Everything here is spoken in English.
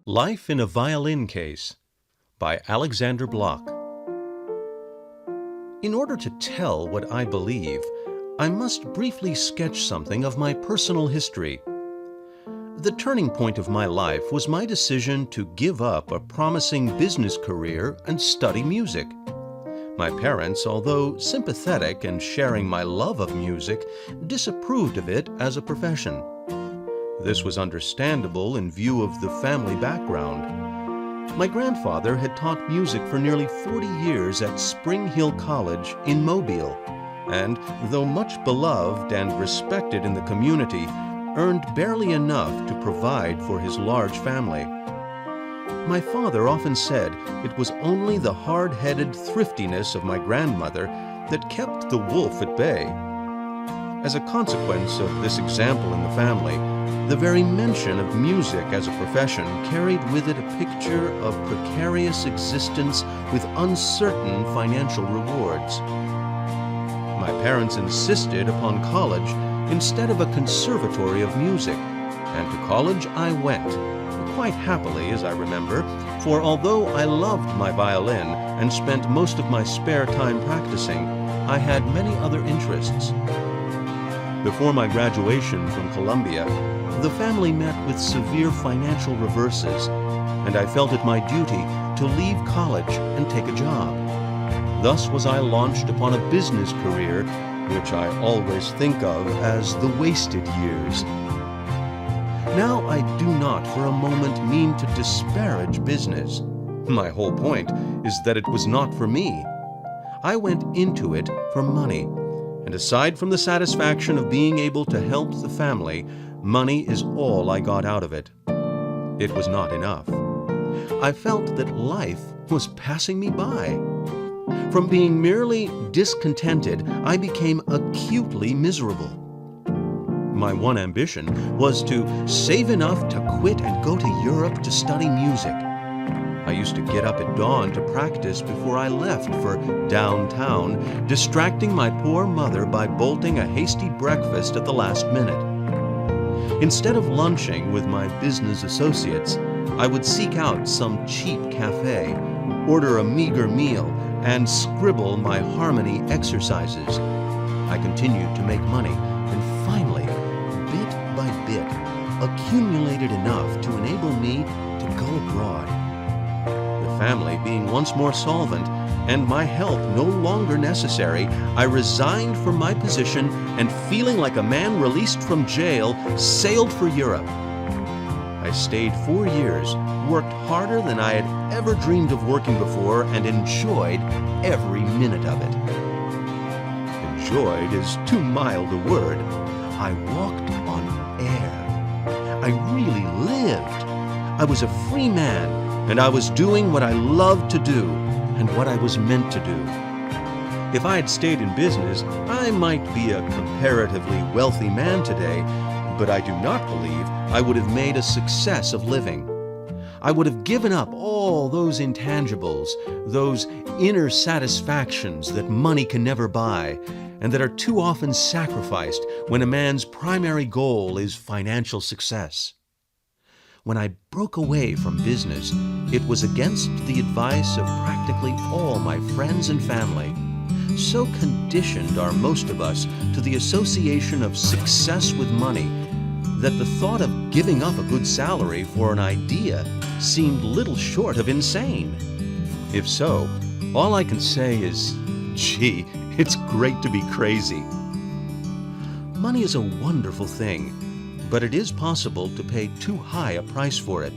Life in a Violin Case by Alexander Bloch. In order to tell what I believe, I must briefly sketch something of my personal history. The turning point of my life was my decision to give up a promising business career and study music. My parents, although sympathetic and sharing my love of music, disapproved of it as a profession. This was understandable in view of the family background. My grandfather had taught music for nearly 40 years at Spring Hill College in Mobile, and, though much beloved and respected in the community, earned barely enough to provide for his large family. My father often said it was only the hard-headed thriftiness of my grandmother that kept the wolf at bay. As a consequence of this example in the family, the very mention of music as a profession carried with it a picture of precarious existence with uncertain financial rewards. My parents insisted upon college instead of a conservatory of music, and to college I went, quite happily as I remember, for although I loved my violin and spent most of my spare time practicing, I had many other interests. Before my graduation from Columbia, the family met with severe financial reverses, and I felt it my duty to leave college and take a job. Thus was I launched upon a business career, which I always think of as the wasted years. Now I do not for a moment mean to disparage business. My whole point is that it was not for me. I went into it for money. And aside from the satisfaction of being able to help the family, money is all I got out of it. It was not enough. I felt that life was passing me by. From being merely discontented, I became acutely miserable. My one ambition was to save enough to quit and go to Europe to study music. I used to get up at dawn to practice before I left for downtown, distracting my poor mother by bolting a hasty breakfast at the last minute. Instead of lunching with my business associates, I would seek out some cheap cafe, order a meager meal, and scribble my harmony exercises. I continued to make money, and finally, bit by bit, accumulated enough to enable me to go abroad. The family being once more solvent, and my help no longer necessary, I resigned from my position and, feeling like a man released from jail, sailed for Europe. I stayed 4 years, worked harder than I had ever dreamed of working before, and enjoyed every minute of it. Enjoyed is too mild a word. I walked on air. I really lived. I was a free man, and I was doing what I loved to do and what I was meant to do. If I had stayed in business, I might be a comparatively wealthy man today, but I do not believe I would have made a success of living. I would have given up all those intangibles, those inner satisfactions that money can never buy, and that are too often sacrificed when a man's primary goal is financial success. When I broke away from business, it was against the advice of practically all my friends and family. So conditioned are most of us to the association of success with money that the thought of giving up a good salary for an idea seemed little short of insane. If so, all I can say is, gee, it's great to be crazy. Money is a wonderful thing, but it is possible to pay too high a price for it.